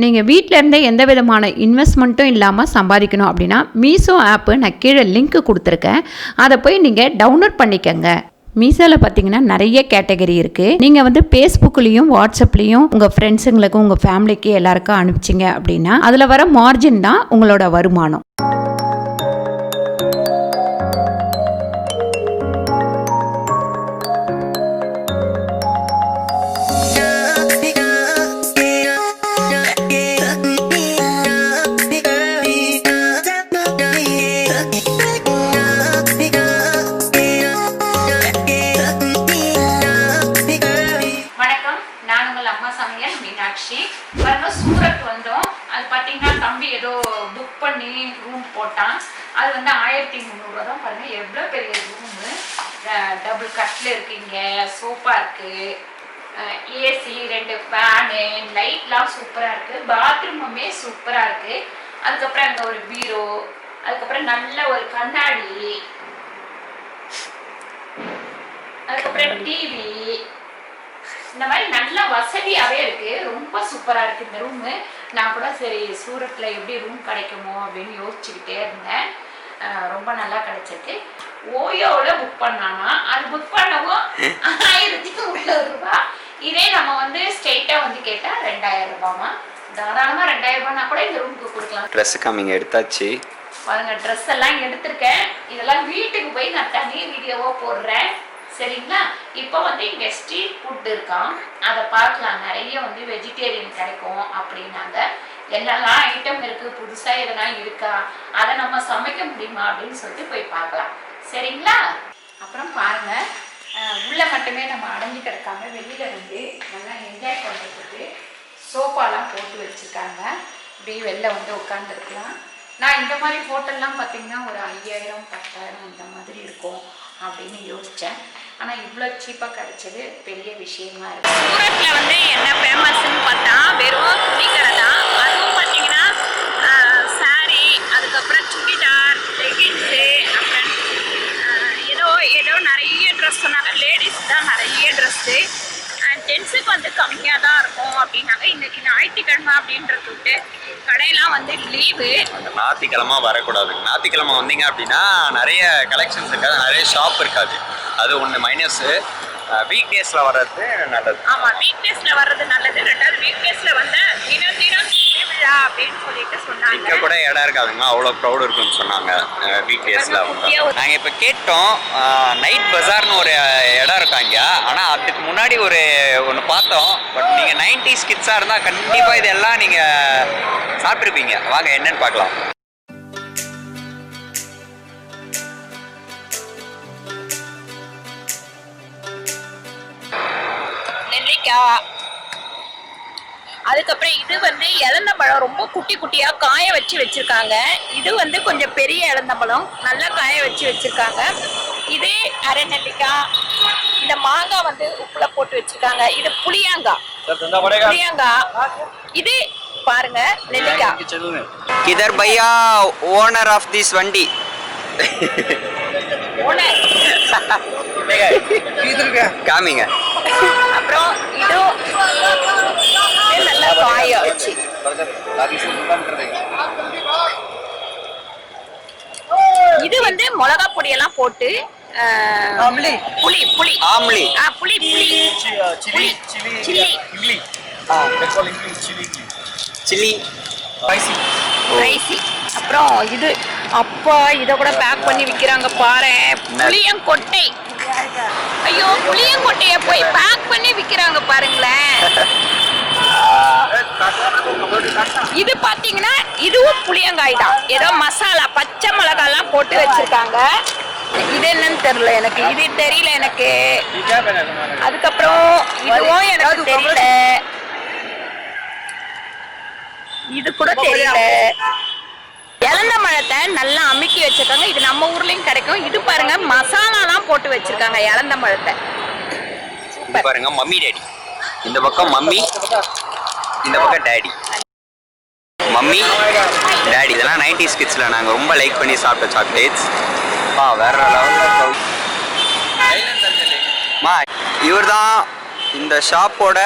நீங்கள் வீட்டிலேருந்தே எந்த விதமான இன்வெஸ்ட்மெண்ட்டும் இல்லாமல் சம்பாதிக்கணும் அப்படின்னா மீஷோ ஆப்பு நான் கீழே லிங்க் கொடுத்துருக்கேன். அதை போய் நீங்கள் டவுன்லோட் பண்ணிக்கங்க. மீஷோவில் பார்த்தீங்கன்னா நிறைய கேட்டகரி இருக்குது. நீங்கள் வந்து ஃபேஸ்புக்லேயும் வாட்ஸ்அப்லேயும் உங்கள் ஃப்ரெண்ட்ஸுங்களுக்கு உங்கள் ஃபேமிலிக்கு எல்லாருக்கும் அனுப்பிச்சிங்க அப்படின்னா அதில் வர மார்ஜின் தான் உங்களோட வருமானம். சூரத் வந்தோம். அது பார்த்தீங்கன்னா தம்பி ஏதோ புக் பண்ணி ரூம் போட்டான். அது வந்து 1300 தான். பாருங்க எவ்வளோ பெரிய ரூமு. டபுள் கட்டில் இருக்குங்க, சோஃபா இருக்கு, ஏசி, 2 ஃபேனு, லைட்லாம் சூப்பராக இருக்குது. பாத்ரூமுமே சூப்பராக இருக்குது. அதுக்கப்புறம் அங்கே ஒரு பீரோ, அதுக்கப்புறம் நல்ல ஒரு கண்ணாடி, அதுக்கப்புறம் டிவி, இந்த மாதிரி நல்ல வசதியாகவே இருக்குது. ரொம்ப சூப்பராக இருக்குது இந்த ரூமு. நான் கூட சரி சூரத்தில் எப்படி ரூம் கிடைக்குமோ அப்படின்னு யோசிச்சுக்கிட்டே இருந்தேன். ரொம்ப நல்லா கிடைச்சிருக்கு. ஓயோவில் புக் பண்ணாமா, அது புக் பண்ணவும் 1030 ரூபா. இதே நம்ம வந்து ஸ்ட்ரெயிட்டாக வந்து கேட்டால் 2000 ரூபாமா. தாராளமாக 2000 ரூபானா கூட இந்த ரூமுக்கு கொடுக்கலாம். ட்ரெஸ் கம்மிங்க எடுத்தாச்சு பாருங்க. ட்ரெஸ் எல்லாம் எடுத்திருக்கேன். இதெல்லாம் வீட்டுக்கு போய் நான் தனி வீடியோவாக போடுறேன், சரிங்களா? இப்போ வந்து இங்கே ஸ்ட்ரீட் ஃபுட் இருக்கான், அதை பார்க்கலாம். நிறைய வந்து வெஜிடேரியன் கிடைக்கும் அப்படின்னாங்க. என்னெல்லாம் ஐட்டம் இருக்குது, புதுசாக எதெல்லாம் இருக்கா, அதை நம்ம சமைக்க முடியுமா அப்படின்னு சொல்லிட்டு போய் பார்க்கலாம், சரிங்களா? அப்புறம் பாருங்கள், உள்ளே மட்டுமே நம்ம அடைஞ்சு கிடக்காம வெளியில் வந்து நல்லா என்ஜாய் பண்ணுறதுக்கு சோஃபாலாம் போட்டு வச்சுருக்காங்க. இப்படி வெளில வந்து உட்காந்துருக்கலாம். நான் இந்த மாதிரி ஹோட்டல்லாம் பார்த்தீங்கன்னா ஒரு 5000 10,000 இந்த மாதிரி இருக்கும் அப்படின்னு யோசித்தேன். ஆனால் இவ்வளோ சீப்பாக கிடைச்சது பெரிய விஷயமா இருக்குது. சூரத்தில் வந்து என்ன ஃபேமஸ்ன்னு பார்த்தா வெறும் துணிக்கடை தான். அதுவும் பார்த்தீங்கன்னா சாரி, அதுக்கப்புறம் சுடிதார், லெகின்ஸு, அப்புறம் ஏதோ நிறைய ட்ரெஸ் சொன்னாங்க. லேடிஸ் தான் நிறைய ட்ரெஸ்ஸு. ஜென்ஸுக்கு வந்து கம்மியாக தான் இருக்கும் அப்படின்னாங்க. இன்றைக்கி ஞாயிற்றுக்கிழமை அப்படின்றது விட்டு கடையெல்லாம் வந்து லீவு. ஞாயிற்றுக்கிழமை வரக்கூடாது. ஞாயிற்றுக்கிழமை வந்தீங்க அப்படின்னா நிறைய கலெக்ஷன்ஸ் இருக்காது, நிறைய ஷாப் இருக்காது. அது ஒன்று மைனஸு. வீக் டேஸில் வர்றது நல்லது. ஆமாம், வீக் டேஸில் வர்றது நல்லது. ரெண்டாவது வீக் டேஸில் வந்து தினம் திருவிழா அப்படின்னு சொல்லிட்டு சொன்னாங்க. இங்கே கூட இடம் இருக்காதுங்க, அவ்வளோ க்ரௌட் இருக்குன்னு சொன்னாங்க வீக் டேஸில். நாங்கள் இப்போ கேட்டோம், நைட் பஜார்னு ஒரு இடம் இருக்காங்க. ஆனால் அதுக்கு முன்னாடி ஒன்று பார்த்தோம். பட் நீங்கள் 90s கிட்ஸாக இருந்தால் கண்டிப்பாக இதெல்லாம் நீங்கள் சாப்பிட்ருப்பீங்க. வாங்க என்னன்னு பார்க்கலாம். நெல்லிக்காய், அதுக்கப்புறம் இது வந்து இளந்தப்பழம் ரொம்ப குட்டி குட்டியாக காய வச்சு வச்சுருக்காங்க. இது வந்து கொஞ்சம் பெரிய இளந்தப்பழம், நல்லா காய வச்சு வச்சுருக்காங்க. இது அரை நெல்லிக்காய். இந்த மாங்காய் வந்து உப்புல போட்டு வச்சுருக்காங்க. இது புளியாங்காய். இது பாருங்க நெல்லிக்காய். கிதர் பையா ஓனர் ஆஃப் திஸ் வண்டி. காமிங்க. அப்புறம் இது நல்லா காய வச்சு. இது வந்து மிளகா பொடியெல்லாம் போட்டு புளி புளி புளி ஆம்லி புளி புளி சில்லி சில்லி ஸ்பைசி. அப்புறம் இது அப்பா இதை கூட பேக் பண்ணி விற்கிறாங்க பாரு. புளியங்கொட்டை. ஐயோ, புளியங்கொட்டையை போய் பேக் பண்ணி விற்கிறாங்க பாருங்களேன். இது பாத்தீங்கன்னா இதுவும் புளியங்காய் தான். ஏதோ மசாலா பச்சை மிளகாலாம் போட்டு வச்சிருக்காங்க. இது என்னன்னு தெரியல எனக்கு, இது தெரியல எனக்கு. அதுக்கப்புறம் இதுவும் எனக்கு தெரியல, இது கூட தெரியல. இளந்த பழத்தை நல்லா அமுக்கி வச்சிருக்காங்க. இது நம்ம ஊர்லயும் கிடைக்கும். இது பாருங்க மசாலாலாம் போட்டு வச்சிருக்காங்க இளந்த பழத்தை. பாருங்க மம்மி டேடி. இந்த பக்கம் மம்மி, இந்த பக்கம் டேடி. மம்மி டேடி இதெல்லாம் 90s கிட்ஸில் நாங்கள் ரொம்ப லைக் பண்ணி சாப்பிட்ட சாக்லேட்ஸ். வேற லெவலில். மா இவர் தான் இந்த ஷாப்போட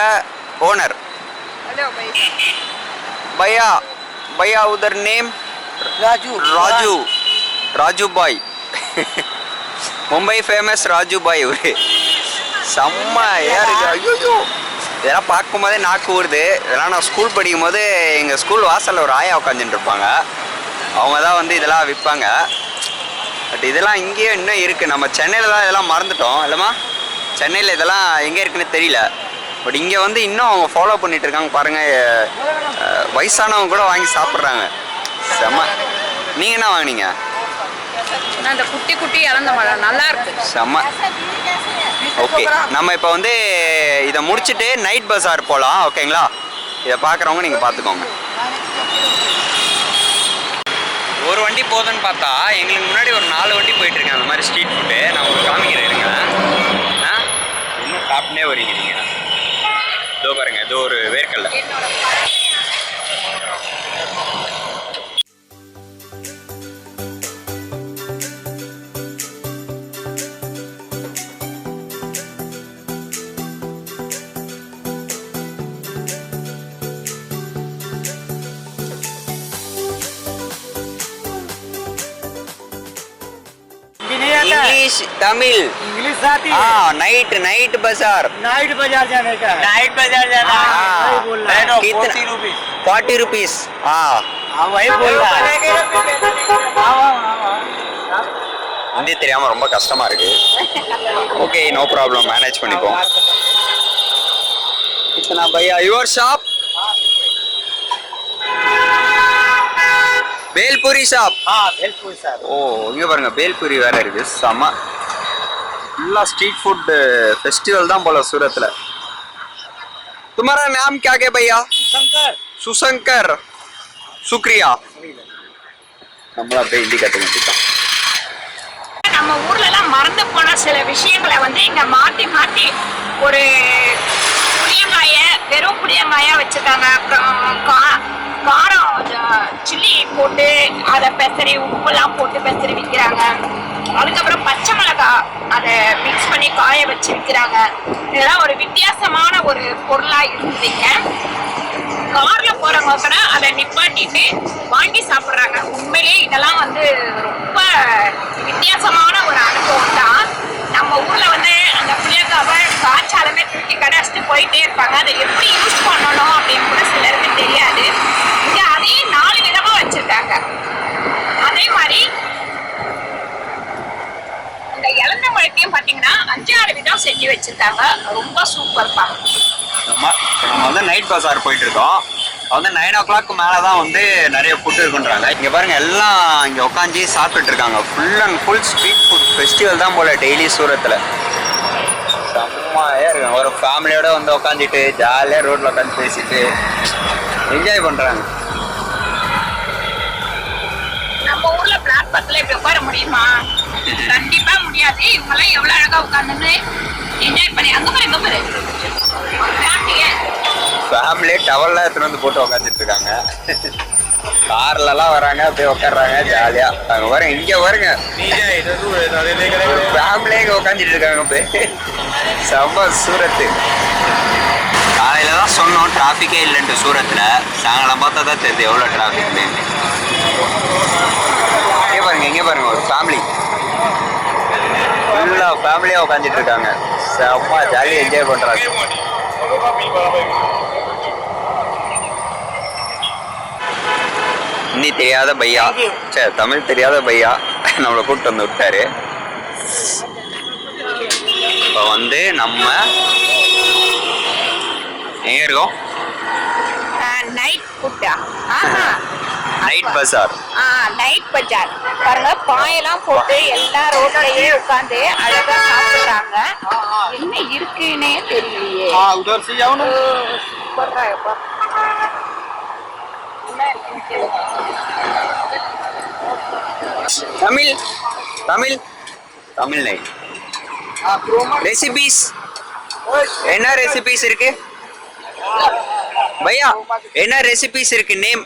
ஓனர். भैया भैया उधर नेम राजू राजू भाई मुंबई फेमस राजू भाई ஒரு செம்மையா இருக்கு. ஐயோ இதெல்லாம் பார்க்கும்போதே நாக்கு ஊறுது. இதெல்லாம் நான் ஸ்கூல் படிக்கும் போது எங்கள் ஸ்கூல் வாசலில் ஒரு ஆயா உட்காந்துட்டு இருப்பாங்க. அவங்க தான் வந்து இதெல்லாம் விற்பாங்க. பட் இதெல்லாம் இங்கேயே இன்னும் இருக்குது. நம்ம சென்னையில் தான் இதெல்லாம் மறந்துட்டோம் இல்லைம்மா. சென்னையில் இதெல்லாம் எங்கே இருக்குன்னு தெரியல. பட் இங்கே வந்து இன்னும் அவங்க ஃபாலோ பண்ணிட்டு இருக்காங்க பாருங்கள். வயசானவங்க கூட வாங்கி சாப்பிட்றாங்க. செம்ம. நீங்கள் என்ன வாங்கினீங்க? அந்த குட்டி குட்டி இறந்த மரம் நல்லா இருக்கு. செம்ம. ஓகே நம்ம இப்போ வந்து இதை முடிச்சுட்டு நைட் பஜார் போகலாம். ஓகேங்களா? இதை பார்க்குறவங்க நீங்கள் பார்த்துக்கோங்க. ஒரு வண்டி போதுன்னு பார்த்தா எங்களுக்கு முன்னாடி ஒரு 4 வண்டி போயிட்டுருக்கேன் அந்த மாதிரி ஸ்ட்ரீட் ஃபுட்டு. நான் உங்களுக்கு காமிக்கிறேன் இருங்க. இன்னும் சாப்பிட்டே வரீங்க நீங்கள். இதோ பாருங்க, இது ஒரு வேர்க்கல்ல. इंग्लिश तमिल इंग्लिश आती है। हाँ नाइट बाजार जाने का नाइट बाजार जाना है। बोल रहा है कितना 40 रुपीस। हाँ वही बोल रहा है। हिंदी தெரியாம ரொம்ப கஷ்டமா இருக்கு. ஓகே நோ ப்ராப்ளம், மேனேஜ் பண்ணிப்போம். कितना भैया योर शॉप? बेलपुरी शॉप। हाँ भेलपुरी साहब। ஓ இங்க பாருங்க பேல்பூரி வேற இருக்கு. செம. ஃபுல்லா ஸ்ட்ரீட் ஃபுட் ஃபெஸ்டிவல் தான் போல सूरतல. तुम्हारा नाम क्या है भैया? सुशंकर। शुक्रिया. நம்மள அப்படியே ஹிந்தி கத்துக்கிட்டோம். நம்ம ஊர்ல எல்லாம் மறந்து போன சில விஷயங்களை வந்து இங்க மாத்தி மாத்தி ஒரு புளியங்காய வெறும் புளியங்காயா வச்சிருக்காங்க. காரம் சில்லி போட்டு அதை பெசரி உப்புலாம் போட்டு பெசரி விற்கிறாங்க. அதுக்கப்புறம் பச்சை மிளகாய் அதை மிக்ஸ் பண்ணி காய வச்சு விற்கிறாங்க. இதெல்லாம் ஒரு வித்தியாசமான ஒரு பொருளா இருந்தீங்க. கார்ல போறவங்க கூட அதை நிப்பாட்டிட்டு வாங்கி சாப்பிட்றாங்க. உண்மையிலே இதெல்லாம் வந்து ரொம்ப வித்தியாசமான ஒரு அனுபவம் தான். நம்ம ஊர்ல வந்து அந்த புளியங்காவை காய்ச்சாலுமே தூக்கி கடைச்சிட்டு போயிட்டே இருப்பாங்க. அதை எப்படி யூஸ் பண்ணணும் அப்படின்னு கூட சிலருக்கு தெரியாது. இங்க அதையும் 4 விதமா வச்சிருக்காங்க. அதே மாதிரி இந்த இளந்த மழைக்கையும் பாத்தீங்கன்னா 5-6 விதம் செஞ்சு வச்சிருக்காங்க. ரொம்ப சூப்பர்ப்பா. நம்ம வந்து நைட் பஜார் போயிட்டு இருக்கோம். வந்து 9 o'clock மேலே தான் வந்து நிறைய ஃபுட் இருக்குன்றாங்க. இங்கே பாருங்க எல்லாம் இங்கே உட்காந்து சாப்பிட்டுட்டு இருக்காங்க. Full and full street food festival தான் போல டெய்லி சூரத்தில். செம்மையாக இருக்காங்க. ஒரு ஃபேமிலியோட வந்து உட்காந்துட்டு ஜாலியாக ரோட்டில் உட்காந்து பேசிட்டு என்ஜாய் பண்ணுறாங்க. நம்ம ஊர்ல பிளாட்பார்க்ல இப்படி உட்கார முடியுமா? கண்டிப்பா முடியாது. இவங்கெல்லாம் எவ்வளவு அழகா உட்கார்ந்து என்ஜாய் பண்ணி அங்க பாரு ஃபேமிலியே டவல்லாம் எடுத்துட்டு வந்து போட்டு உட்காந்துட்டு இருக்காங்க. கார்லலாம் வராங்க, அப்படியே உட்காடுறாங்க ஜாலியா. அங்கே பாருங்க, இங்கே பாருங்க ஒரு ஃபேமிலியே இங்கே உட்காந்துட்டு இருக்காங்க. போய் செம்ம சூரத்து. காலையில தான் சொன்னோம் டிராஃபிக்கே இல்லைன்ட்டு சூரத்தில். சாயங்காலம் பார்த்தா தான் தெரியுது எவ்வளோ டிராஃபிக்னு. இங்கே பாருங்க ஒரு ஃபேமிலி ஃபுல்லாக ஃபேமிலியாக உட்காந்துட்டு இருக்காங்க. செம்ம ஜாலியாக என்ஜாய் பண்ணுறாங்க. ஹிந்தி தெரியாத பையா, சரி தமிழ் தெரியாத பையா நம்மளை கூப்பிட்டு வந்து விட்டாரு. இப்போ வந்து நம்ம எங்க இருக்கோம்? நைட் ஃபுட்டா? நைட் பஜார். நைட் பஜார் பாருங்க. பாயெல்லாம் போட்டு எல்லா ரோட்லயே உட்காந்து அழகா சாப்பிடுறாங்க. என்ன இருக்குன்னே தெரியலையே. Tamil Tamil Tamil night recipes. என்ன ரெசிபீஸ் இருக்கு भैया? என்ன ரெசிபீஸ் இருக்கு? நேம்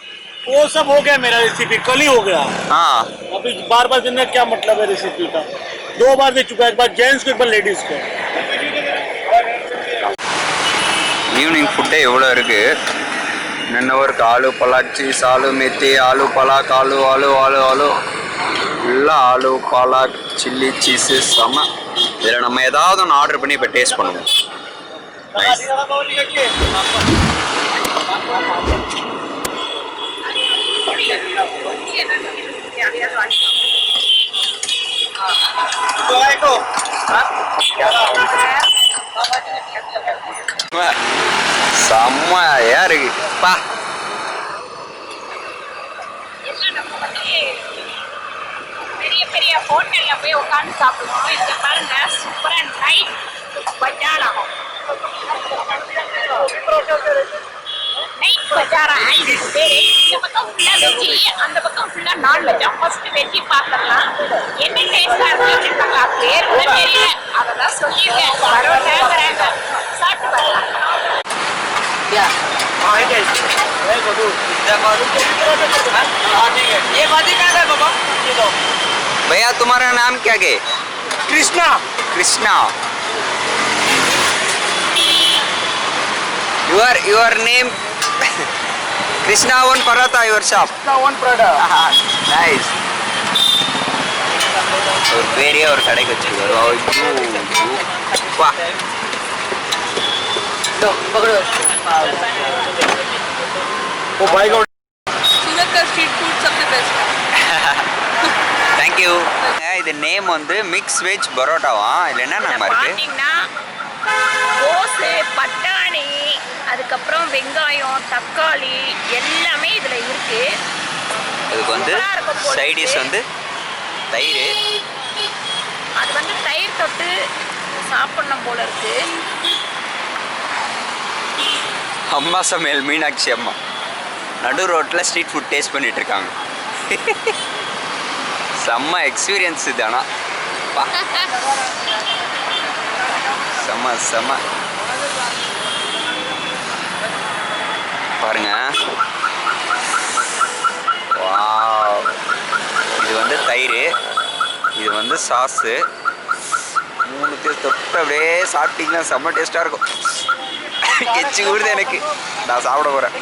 वो सब हो गया मेरा रेसिपी, कल ही हो गया। हाँ अभी बार बार देने का क्या मतलब है रेसिपी का? 2 बार दे चुका है, एक बार जेंट्स को एक बार लेडीज को। ஈவினிங் ஃபுட்டே எவ்வளோ இருக்கு. இன்னொரு ஆலு பலாக் சீஸ் ஆலு மெத்தி ஆலு பலாக் ஆலு ஆலு ஆலு ஆலு ஃபுல்லாக ஆலு பலாக் சில்லி சீஸு செம. இதில் நம்ம ஏதாவது ஒன்று ஆர்டர் பண்ணி இப்போ டேஸ்ட் பண்ணுவோம். நைஸ். செம்மையா இருக்கு பா. பெரிய பெரிய ஹோட்டல்ல போய் உட்காந்து சாப்பிடுவோம். இங்க பாருங்க சூப்பரா நைட் பஜார் ஆகும். நைட் பஜாரா இதுக்கு பேரு. இந்த பக்கம் ஃபுல்லா வெஜ்ஜி, அந்த பக்கம் ஃபுல்லா நான்வெஜ். ஃபர்ஸ்ட் வெஜ்ஜி பார்க்கலாம். என்ன டேஸ்டா இருக்கு பேர் கூட தெரியல, அதெல்லாம் சொல்லியிருக்கேன். வரவங்க சாப்பிட்டு வரலாம். भैया तुम्हारा नाम क्या है? Krishna. Krishna. Your name? Krishna one paratha your shop. One product. Nice. ஒரு பெரிய ஒரு கடைக்கு வச்சிருக்காரு. வா. वो भाई को सूरत का स्ट्रीट फूड सबसे बेस्ट है। தேங்க்யூ. இது நேம் வந்து மிக்ஸ் வெஜ் பரோட்டாவா இல்லை என்ன நம்ம இருக்கு? பார்த்தீங்கன்னா கோஸு, பட்டாணி, அதுக்கப்புறம் வெங்காயம், தக்காளி எல்லாமே இதில் இருக்கு. இதுக்கு வந்து சைடிஷ் வந்து தயிர். அது வந்து தயிர் தொட்டு சாப்பிடணும் போல இருக்கு. அம்மா சமையல் மீனாட்சி அம்மா நடு ரோட்டில் ஸ்ட்ரீட் ஃபுட் டேஸ்ட் பண்ணிட்டு இருக்காங்க. செம்ம எக்ஸ்பீரியன்ஸ் இது. ஆனால் செம்ம செம்ம பாருங்க. வாவ். இது வந்து தயிர், இது வந்து சாஸு. மூணுத்தையும் தொட்டு அப்படியே சாப்பிட்டீங்கன்னா செம்ம டேஸ்ட்டாக இருக்கும். கெச்சு கூடுது எனக்கு. நான் சாப்பிட போகிறேன்.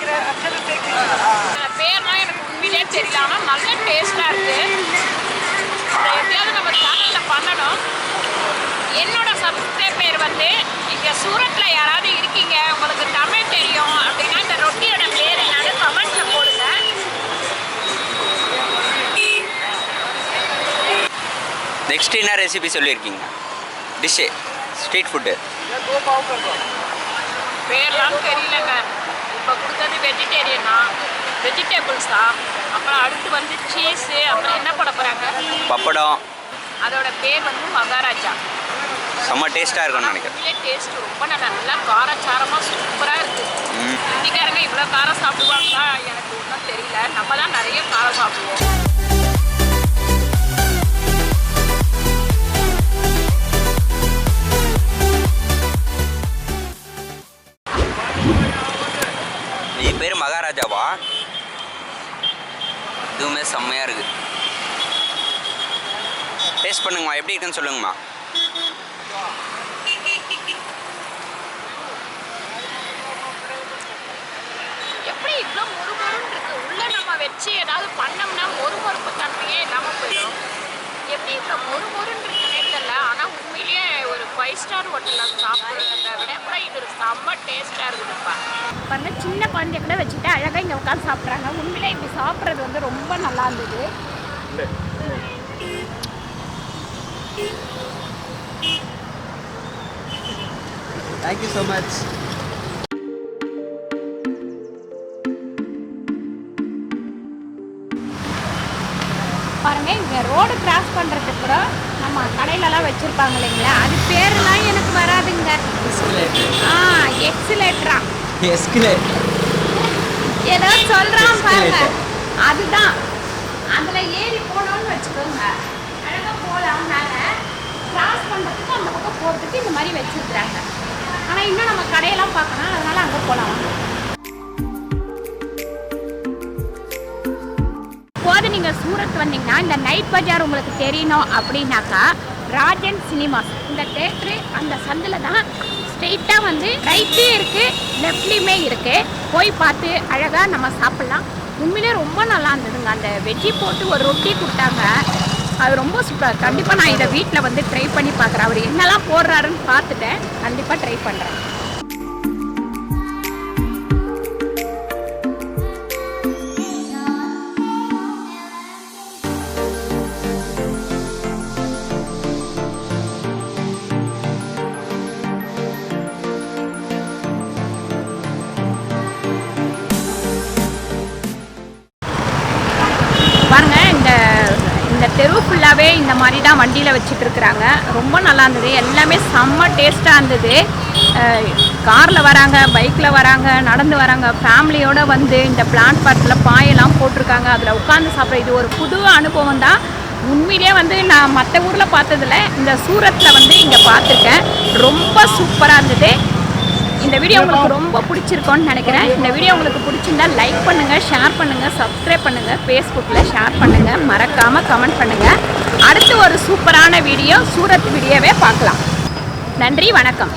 பேர்லாம் எனக்கு உண்மையிலே தெரியல, ஆனால் நல்ல டேஸ்டாக இருக்கு. அதை எப்படியாவது நம்ம சேனலில் பண்ணணும். என்னோட சப்ஸ்கிரைபர் வந்து இங்கே சூரத்தில் யாராவது இருக்கீங்க, உங்களுக்கு தமிழ் தெரியும் அப்படின்னா இந்த ரொட்டியோட பேர் என்னன்னு கமெண்ட்டில் போடுங்க. நெக்ஸ்ட் என்ன ரெசிபி சொல்லியிருக்கீங்க? டிஷ்ஷு ஸ்ட்ரீட் ஃபுட்டு பேர்லாம் தெரியலங்க. இப்போ கொடுத்தது வெஜிடேரியனா, வெஜிடபிள்ஸ் தான். அப்புறம் அடுத்து வந்து சீஸு, அப்புறம் என்ன பண்ண போகிறாங்க பப்படம். அதோட பேர் வந்து மகாராஜா. செம்ம டேஸ்ட்டாக இருக்கும்னு நினைக்கிறேன். உண்மையிலே டேஸ்ட் ரொம்ப நல்லா காரச்சாரமாக சூப்பராக இருக்குது. இந்திக்காரங்க இவ்வளோ காரம் சாப்பிடுவாங்களா எனக்கு ஒன்றும் தெரியல. நம்ம தான் நிறைய காரம் சாப்பிடுவோம். இது பேர் மகாராஜாவா? இதுவுமே செம்மையாக இருக்குது. டேஸ்ட் பண்ணுங்கம்மா, எப்படி இருக்குன்னு சொல்லுங்கம்மா. எப்படி இவ்வளோ மொறுமொறுன்னு இருக்கு. உள்ள நம்ம வச்சு ஏதாவது பண்ணோம்னா மொறுமொறுப்பு தன்மையே இல்லாமல் போயிடும். எப்படி இவ்வளோ மொறுமொறுன்னு இருக்குன்னே தெரியல. ஆனால் உண்மையிலேயே ஒரு 5 ஸ்டார் ஹோட்டலில் சாப்பிட்றத விட கூட இது ஒரு செம்ம டேஸ்ட்டாக இருக்குதுப்பா. பாருங்க, சின்ன குழந்தைய கூட வச்சுட்டு அழகாக இங்கே உட்காந்து சாப்பிட்றாங்க. உண்மையிலே இப்படி சாப்பிட்றது வந்து ரொம்ப நல்லா இருந்தது. Thank you so much. பாருங்க, இங்கே ரோடு கிராஸ் பண்ணுறதுக்கு கூட நம்ம கடையிலலாம் வச்சுருப்பாங்க இல்லைங்களா, அது பேரெலாம் எனக்கு வராதுங்க. எக்ஸிலேட்டரா ஏதோ சொல்கிறான் பாருங்க, அதுதான். அதில் ஏறி போனோன்னு வச்சுக்கோங்க, அழகாக போகலாம். மேலே கிராஸ் பண்ணுறதுக்கு அந்த பக்கம் போகிறதுக்கு இந்த மாதிரி வச்சுருக்காங்க. ஆனால் இன்னும் நம்ம கடையெல்லாம் பார்க்கணும், அதனால் அங்கே போகலாம். இப்போது நீங்கள் சூரத் வந்தீங்கன்னா இந்த நைட் பஜார் உங்களுக்கு தெரியணும் அப்படின்னாக்கா ராஜன் சினிமாஸ் இந்த தேட்ரு அந்த சந்தில் தான் ஸ்ட்ரெயிட்டாக வந்து ரைட்லேயும் இருக்குது லெஃப்ட்லேயுமே இருக்குது. போய் பார்த்து அழகாக நம்ம சாப்பிட்லாம். உண்மையிலே ரொம்ப நல்லா இருந்ததுங்க. அந்த வெஜ்ஜி போட்டு ஒரு ரொட்டி கொடுத்தாங்க, அது ரொம்ப சூப்பர். கண்டிப்பாக நான் இதை வீட்டில் வந்து ட்ரை பண்ணி பார்க்குறேன். அவர் என்னெல்லாம் போடுறாருன்னு பார்த்துட்டேன், கண்டிப்பாக ட்ரை பண்ணுறேன். பாருங்க, இந்த தெரு ஃபுல்லாகவே இந்த மாதிரி தான் வண்டியில் வச்சுட்டு இருக்கிறாங்க. ரொம்ப நல்லா இருந்தது. எல்லாமே செம்ம டேஸ்ட்டாக இருந்தது. காரில் வராங்க, பைக்கில் வராங்க, நடந்து வராங்க, ஃபேமிலியோடு வந்து இந்த பிளாட்ஃபார்மில் பாயெல்லாம் போட்டிருக்காங்க. அதில் உட்காந்து சாப்பிட்ற இது ஒரு புது அனுபவம் தான். உண்மையிலே வந்து நான் மற்ற ஊரில் பார்த்ததில்ல, இந்த சூரத்தில் வந்து இங்கே பார்த்துருக்கேன். ரொம்ப சூப்பராக இருந்தது. இந்த வீடியோ உங்களுக்கு ரொம்ப பிடிச்சிருக்கோன்னு நினைக்கிறேன். இந்த வீடியோ உங்களுக்கு பிடிச்சிருந்தா லைக் பண்ணுங்கள், ஷேர் பண்ணுங்கள், சப்ஸ்கிரைப் பண்ணுங்கள், ஃபேஸ்புக்கில் ஷேர் பண்ணுங்கள், மறக்காமல் கமெண்ட் பண்ணுங்கள். அடுத்து ஒரு சூப்பரான வீடியோ, சூரத் வீடியோவே பார்க்கலாம். நன்றி, வணக்கம்.